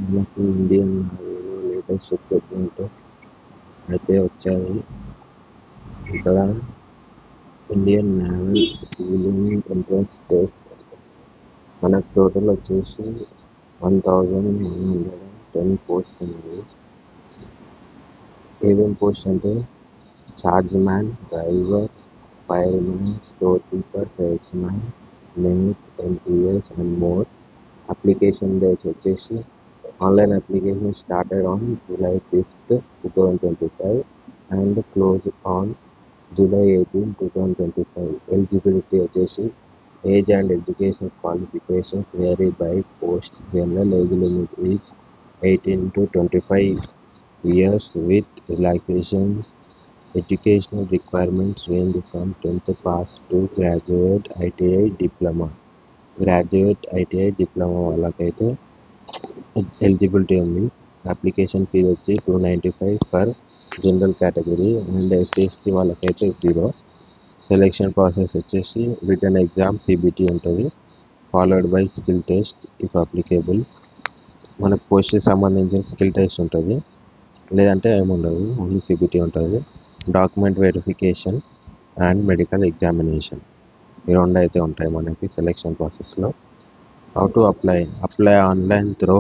మనకి Indian నేవీలో latest equipment అయితే వచ్చాయి. ఇక్కడ Indian naval civilian entrance test మనకు టోటల్ వచ్చేసి 1110 పోస్ట్ ఉన్నాయి. ఏమేం పోస్ట్ అంటే charge man, driver, fireman, store keeper, tradesman, mate, MTS and more. Application dates వచ్చేసి online application started on July 5th, 2025 and closed on July 18, 2025. Eligibility వచ్చేసి age and education qualifications vary by post. General age limit is 18 to 25 years with relaxation. Educational requirements range from 10th pass to graduate ITI diploma. Graduate ITI diploma వాళ్ళకైతే eligibility ఉంది. Application fee వచ్చి 295 for general category and SC వాళ్ళకైతే 0. Selection process వచ్చేసి return exam CBT ఉంటుంది, followed by skill test if applicable. మనకు పోస్ట్కి సంబంధించిన skill test ఉంటుంది, లేదంటే ఏముండదు, ఓన్లీ సిబిటి ఉంటుంది. Document verification and medical examination ఈ రెండు అయితే ఉంటాయి మనకి సెలెక్షన్ ప్రాసెస్లో. How to apply online through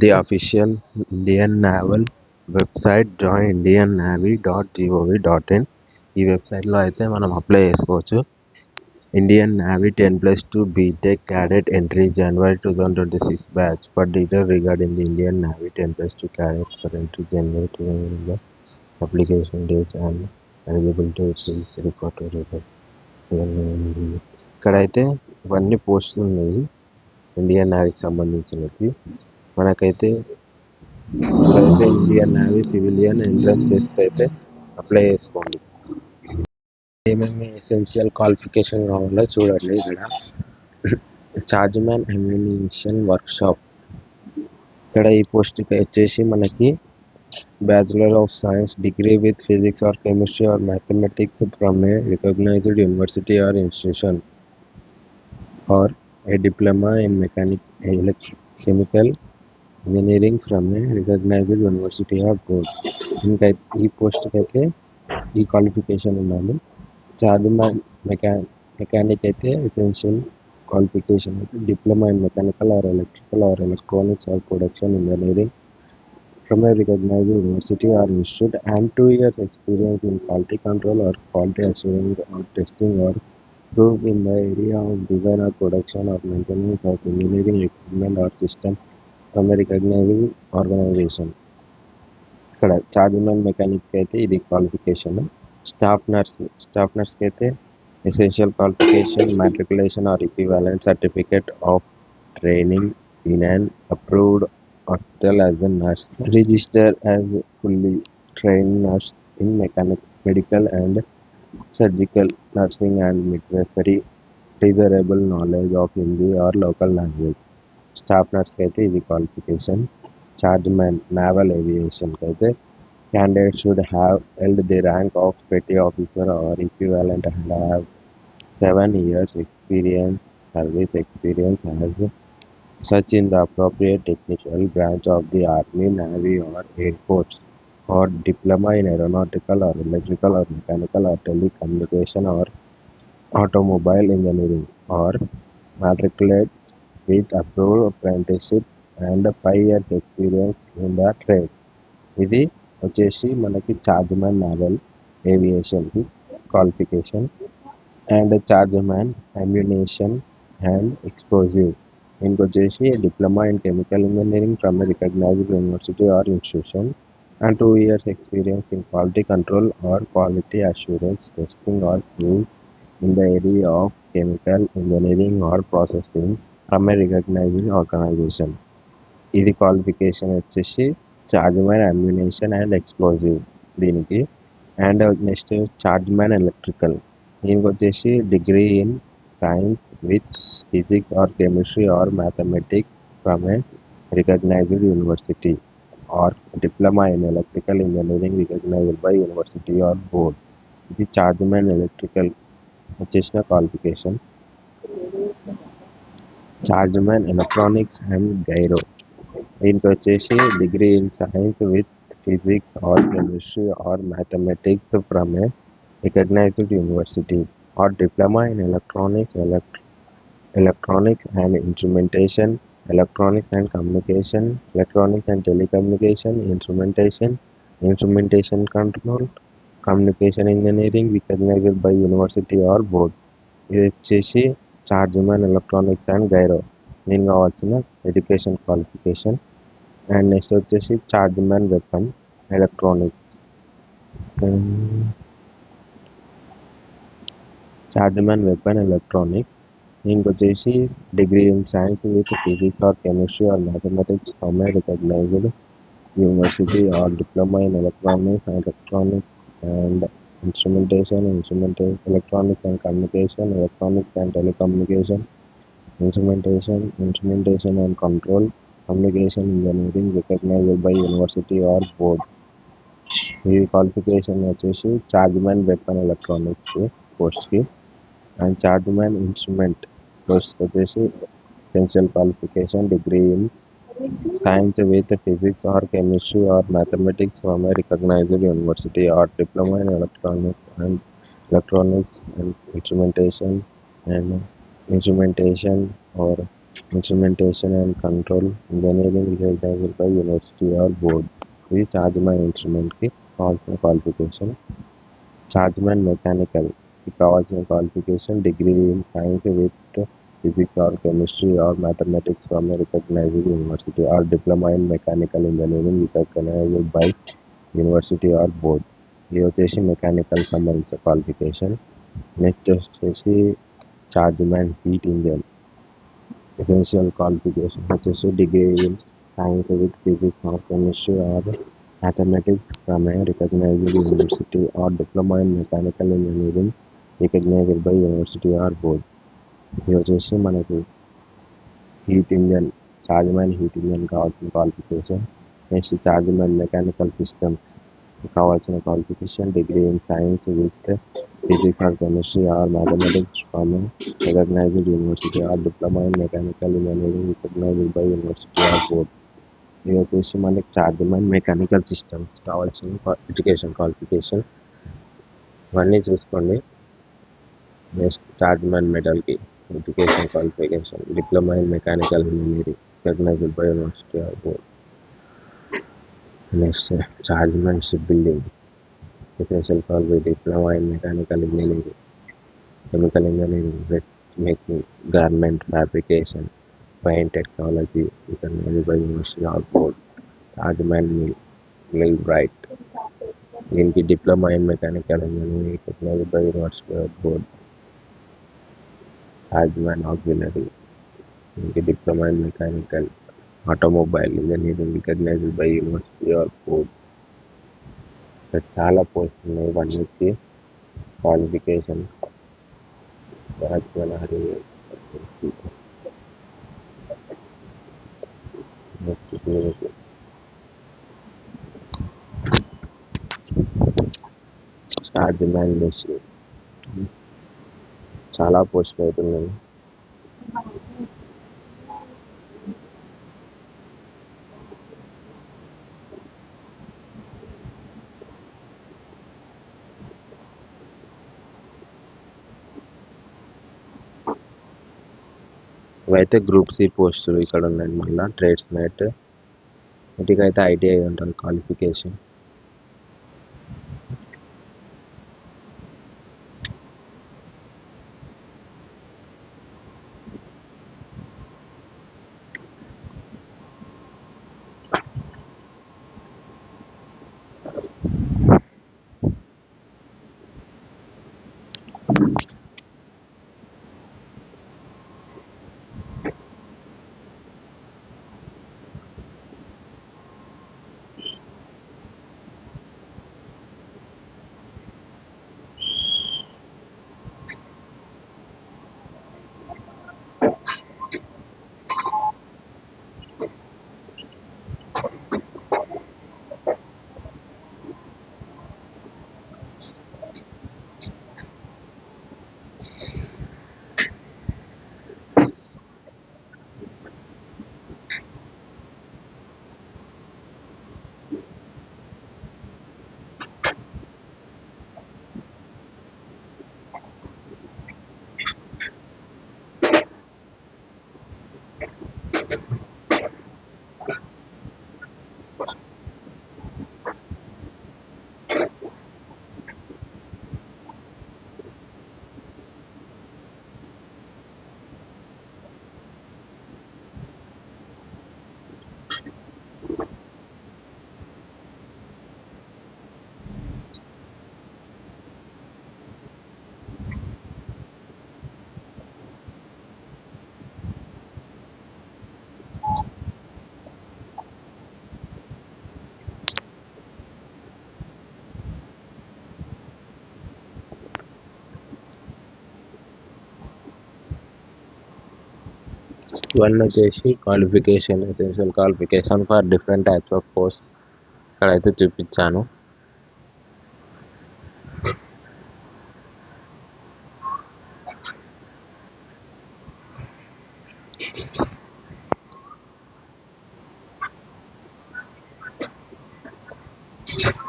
the official Indian naval website joinindiannavy.gov.in. ఈ వెబ్సైట్లో అయితే మనం అప్లై చేసుకోవచ్చు. Indian Navy 10+2 B Tech cadet entry January 2026 batch. For detail regarding the Indian Navy 10+2 cadet for entry January 2026 application dates and eligibility please report report. ఇక్కడైతే ఇవన్నీ పోస్టులు ఉన్నాయి Indian నేవీకి సంబంధించినవి. మనకైతే ఇక్కడైతే Indian Navy civilian entrance test అయితే అప్లై చేసుకోండి. ఏమేమి ఎసెన్షియల్ క్వాలిఫికేషన్ కావాలో చూడండి. ఇక్కడ చార్జ్ మ్యాన్ అమ్యునిషన్ వర్క్షాప్. ఇక్కడ ఈ పోస్ట్కి వచ్చేసి మనకి bachelor of science degree with physics or chemistry or mathematics from a recognised university or institution or a diploma in mechanics chemical engineering from a recognized university or board. ఇంకా ఈ పోస్ట్కి అయితే ఈ క్వాలిఫికేషన్ ఉండాలి. చార్జ్ మ్యాన్ మెకానిక్ అయితే essential qualification అయితే diploma in mechanical are electrical or electronics or production engineering from a recognized university or institute and 2 years experience in quality control or quality assurance or testing or proof in the area of design or production or maintenance of engineering equipment or system from a recognized organization. ఇక్కడ charge man mechanic అయితే ఇది qualification. Staff నర్స్కి అయితే essential qualification matriculation or equivalent certificate of training in an approved hospital as a nurse, register as fully trained nurse in medical and surgical nursing and midwifery, desirable knowledge of Hindi or local language. Staff నర్స్కి అయితే ఇది qualification. Charge man naval aviation అయితే candidate should have held the rank of petty officer or equivalent and have 7 years service experience as such in the appropriate technical branch of the Army, Navy or Air Force, or diploma in aeronautical or electrical or mechanical or telecommunication or automobile engineering, or matriculate with approved apprenticeship and 5 years experience in the trade. ఇది వచ్చేసి మనకి charge man naval ఏవియేషన్కి qualification. And charge man ammunition and explosive దీనికి వచ్చేసి diploma in chemical engineering from a recognised university or institution and 2 years experience in quality control or quality assurance testing or proof in the area of chemical engineering or processing from a recognized organization. ఇది qualification వచ్చేసి charge man ammunition and explosive దీనికి. And next charge man electrical దీనికి వచ్చేసి degree in science with physics or chemistry or mathematics from a recognised university or diploma in electrical engineering recognised by university or board. ఇది charge man electrical వచ్చేసిన qualification. Charge man electronics and gyro దీనికి వచ్చేసి degree in science with physics or chemistry or mathematics from a recognised university or diploma in electronics and instrumentation, electronics and communication, electronics and telecommunication, instrumentation control, communication engineering recognized by university or board. ఇది వచ్చేసి chargemen electronics and gyro దీనికి కావాల్సిన education qualification. And next వచ్చేసి chargeman weapon electronics. Chargeman weapon electronics దీనికి వచ్చేసి degree in science with physics or chemistry or mathematics from a recognised university or diploma in electronics and instrumentation, electronics and communication, electronics and telecommunication, instrumentation and control, communication engineering recognized by university or board. ఈ qualification వచ్చేసి chargeman weapon electronics పోస్ట్కి and chargemen instrument పోస్ట్కి వచ్చేసి essential qualification degree in science with physics or chemistry or mathematics from a recognized university or diploma in electronics and instrumentation or instrumentation and control engineering recognized by university or board. ఇది chargemen ఇన్స్ట్రుమెంట్కి కావాల్సిన qualification. Chargemen మెకానికల్కి కావాల్సిన qualification degree in science with physics or chemistry or mathematics from a recognized university or diploma in mechanical engineering recognized by university or board. ఇది వచ్చేసి mechanical సంబంధించిన qualification. Next వచ్చేసి chargemen heat engine essential qualifications వచ్చేసి degree in science with physics or chemistry or mathematics from a recognized university or diploma in mechanical engineering recognized by university or board. ఇది వచ్చేసి మనకి heat engine chargemen heat engine కావాల్సిన qualification. Next chargemen mechanical systems కావాల్సిన qualification degree in science with physics or chemistry or mathematics from recognised university or diploma in mechanical engineering recognised by university or board. ఇది వచ్చేసి మనకి chargemen mechanical systems కావాల్సిన education qualification. ఇవన్నీ చూసుకోండి. Next chargemen మెటల్కి education qualification diploma in mechanical engineering recognised by university or board. Next chargemen ship building essential qualification diploma in mechanical engineering chemical engineering dress making garment fabrication paint technology recognised by university or board. Chargemen millwright దీనికి diploma in mechanical engineering recognised by university or board. Chargemen auxiliary దీనికి diploma in mechanical automobile engineering recognised by university or board. చాలా post ఉన్నాయి. ఇవన్నిటికి qualification chargemen chargemen machine చాలా పోస్టులు అవుతున్నాయి. ఇవైతే group C పోస్టులు ఇక్కడ ఉన్నాయి. మళ్ళీ ట్రేడ్స్ మెట్ వీటికైతే ఐటీఐ ఉంటుంది క్వాలిఫికేషన్. వన్ వచ్చేసి qualification, essential qualification for different types of post ఇక్కడైతే చూపించాను.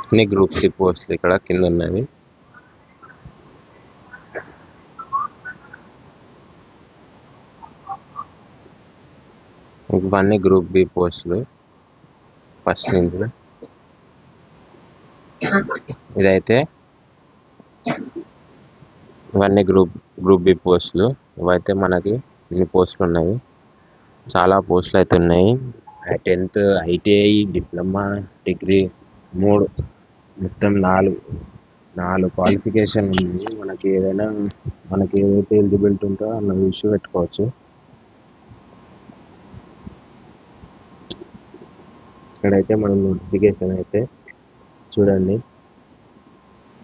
అన్ని గ్రూప్ సి పోస్టులు ఇక్కడ కింద ఉన్నవి. ఇవన్నీ గ్రూప్ బి పోస్టులు ఫస్ట్ నుంచి. ఇదైతే ఇవన్నీ గ్రూప్ బి పోస్టులు. ఇవైతే మనకి ఇన్ని పోస్టులు ఉన్నాయి, చాలా పోస్టులు అయితే ఉన్నాయి. 10th ఐటీఐ, డిప్లొమా, డిగ్రీ 3, మొత్తం 4 క్వాలిఫికేషన్ ఉంది. మనకి ఏదైతే ఎలిజిబిలిటీ ఉందో అన్న చూసి పెట్టుకోవచ్చు. ఇక్కడైతే మనం నోటిఫికేషన్ అయితే చూడండి.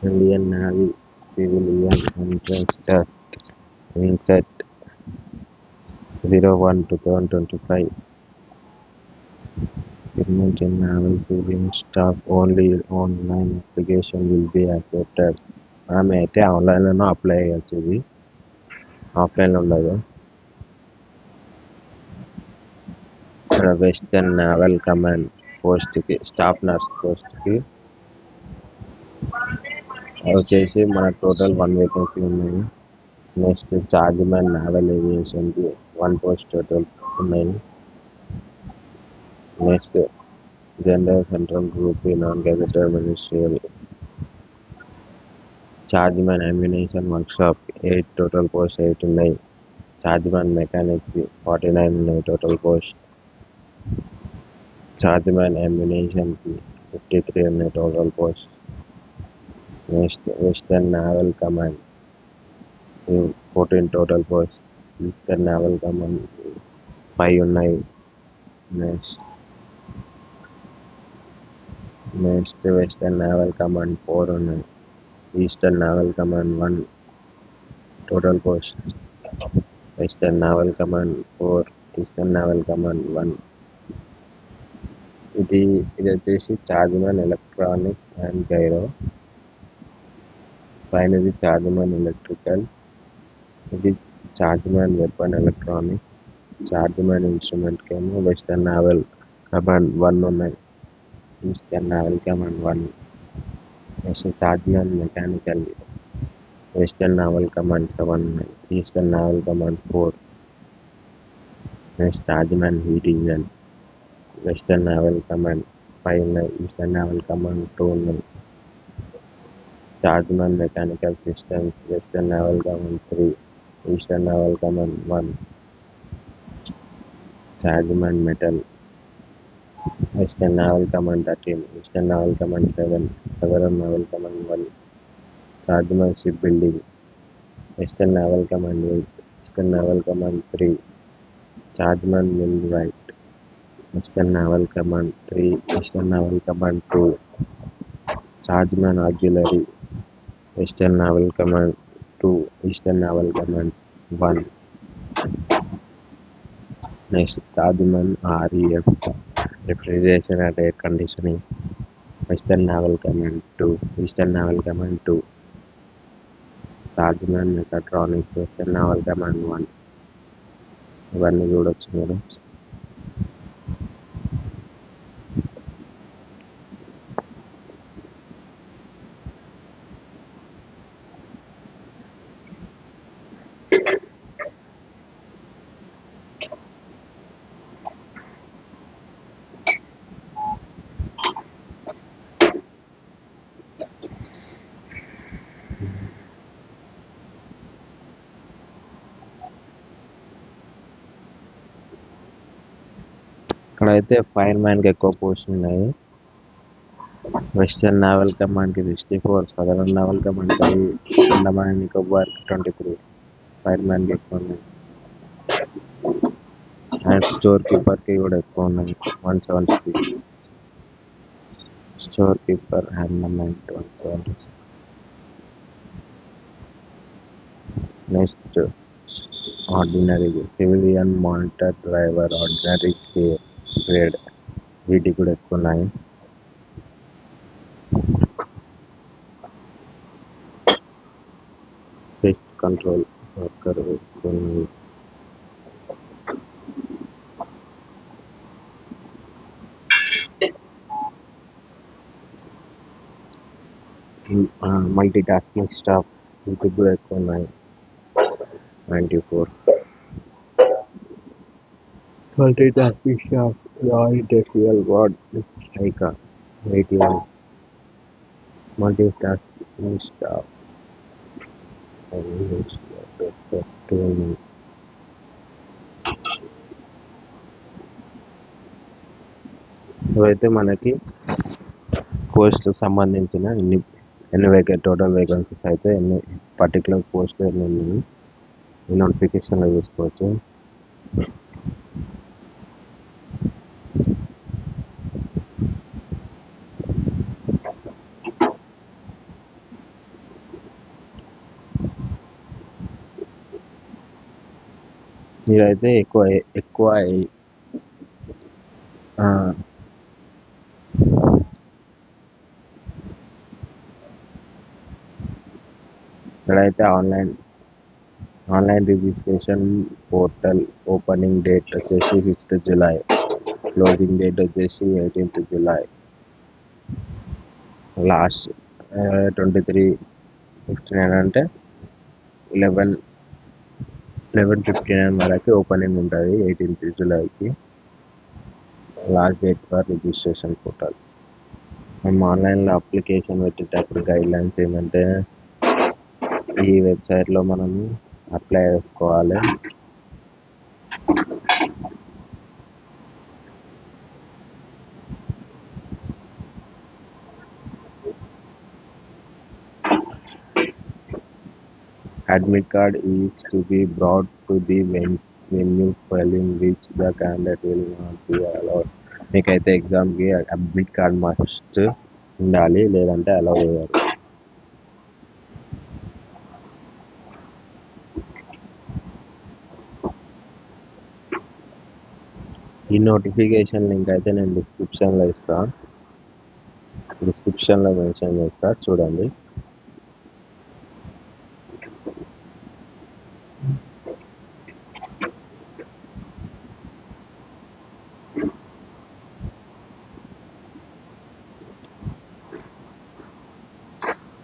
Indian Navy civilian entrance test INCET 01/2025. Government and naval civilian staff only online application will be accepted. మనం అయితే ఆన్లైన్లోనూ అప్లై చేయొచ్చు, ఇది ఆఫ్లైన్లో ఉండదు. ఇక్కడ వెస్టర్న్ నేవల్ కమాండ్ పోస్ట్కి, స్టాఫ్ నర్స్ పోస్ట్కి వచ్చేసి మన టోటల్ 1 వేకెన్సీ ఉన్నాయి. నెక్స్ట్ చార్జ్ మ్యాన్ నేవల్ ఏవియేషన్కి 1 పోస్ట్ టోటల్ ఉన్నాయి. Next general central group non gazetted ministerial charge man ammunition workshop 8 total post 8 ఉన్నాయి. చార్జ్ మ్యాన్ మెకానిక్స్ 49 ఉన్నాయి టోటల్ పోస్ట్. చార్జ్ మ్యాన్ అమ్యునేషన్కి 53 ఉన్నాయి total post. Next western naval command 14 total post. Eastern naval command 5 ఉన్నాయి. Next western naval command 4 ఉన్నాయి. Eastern naval command 1 total post. Western naval command 4, eastern naval command 1. ఇది వచ్చేసి charge man electronics and gyro. పైనది charge man electrical. ఇది charge man weapon electronics. Charge man ఇన్స్ట్రుమెంట్కి ఏమో western naval command 1 ఉన్నాయి. Eastern naval command 1. Next charge man mechanical western naval command 7 ఉన్నాయి. Eastern naval command 4. Next charge man heat engine western naval command 5 ఉన్నాయి. Eastern naval Command 2 ఉన్నాయి. Charge man mechanical systems Western naval Command 3, Eastern naval command 1. Chargeman metal Western naval Command 13, Eastern naval command 7, Southern naval command 1. Chargeman shipbuilding Western naval Command 8, Eastern naval Command 3. Chargeman millwright Western naval Command 3, Eastern naval Command 2. Chargeman artillery Western naval Command 2, Eastern naval command 1. Next charge man REF refrigeration and air conditioning western naval Command 2, Eastern naval Command 2. Charge man mechatronics western naval command 1. ఇవన్నీ చూడొచ్చు మీరు. ఇక్కడైతే fire మ్యాన్కి ఎక్కువ పోస్టులు ఉన్నాయి. Western naval కమాండ్కి 64, southern naval command 5, Andaman and నికోబార్కి 23 ఫైర్ మ్యాన్కి ఎక్కువ ఉన్నాయి. అండ్ స్టోర్ కీపర్కి కూడా ఎక్కువ ఉన్నాయి 176. Store keeper Andaman 176. Next ordinary civilian, monitor, driver, ordinary grade వీటికి కూడా ఎక్కువ ఉన్నాయి. పెస్ట్ కంట్రోల్ వర్కర్ కొన్ని మల్టీ టాస్కింగ్ స్టాఫ్ వీటికి కూడా ఎక్కువ ఉన్నాయి. 94 multitasking staff industrial ward ఐకా 81 మల్టీ టాస్కింగ్ స్టాఫ్ ఇవైతే మనకి పోస్ట్ సంబంధించిన ఎన్ని టోటల్ వేకెన్సీస్ అయితే ఎన్ని పర్టికులర్ పోస్ట్ ఎన్ని ఉన్నాయి ఈ నోటిఫికేషన్లో చూసుకోవచ్చు. ఇదైతే ఎక్కువ ఇక్కడైతే online registration portal opening date వచ్చేసి 5th July, క్లోజింగ్ డేట్ వచ్చేసి 18th July. లాస్ట్ 23:59 అంటే 11:59 వరకు ఓపెనింగ్ ఉంటుంది 18th Julyకి. Last date for registration portal. మేము ఆన్లైన్లో అప్లికేషన్ పెట్టేటప్పుడు గైడ్లైన్స్ ఏంటంటే ఈ వెబ్సైట్లో మనము అప్లై చేసుకోవాలి. Admit card is to be brought to the venue following which the candidate will not be allowed. మీకైతే ఎగ్జామ్కి అడ్మిట్ కార్డ్ మస్ట్ ఉండాలి, లేదంటే అలౌ చేయరు. ఈ నోటిఫికేషన్ లింక్ అయితే నేను డిస్క్రిప్షన్లో మెన్షన్ చేస్తా, చూడండి.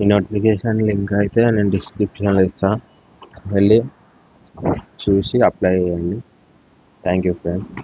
ఈ నోటిఫికేషన్ లింక్ అయితే నేను డిస్క్రిప్షన్లో ఇస్తాను, వెళ్ళి చూసి అప్లై చేయండి. Thank you friends.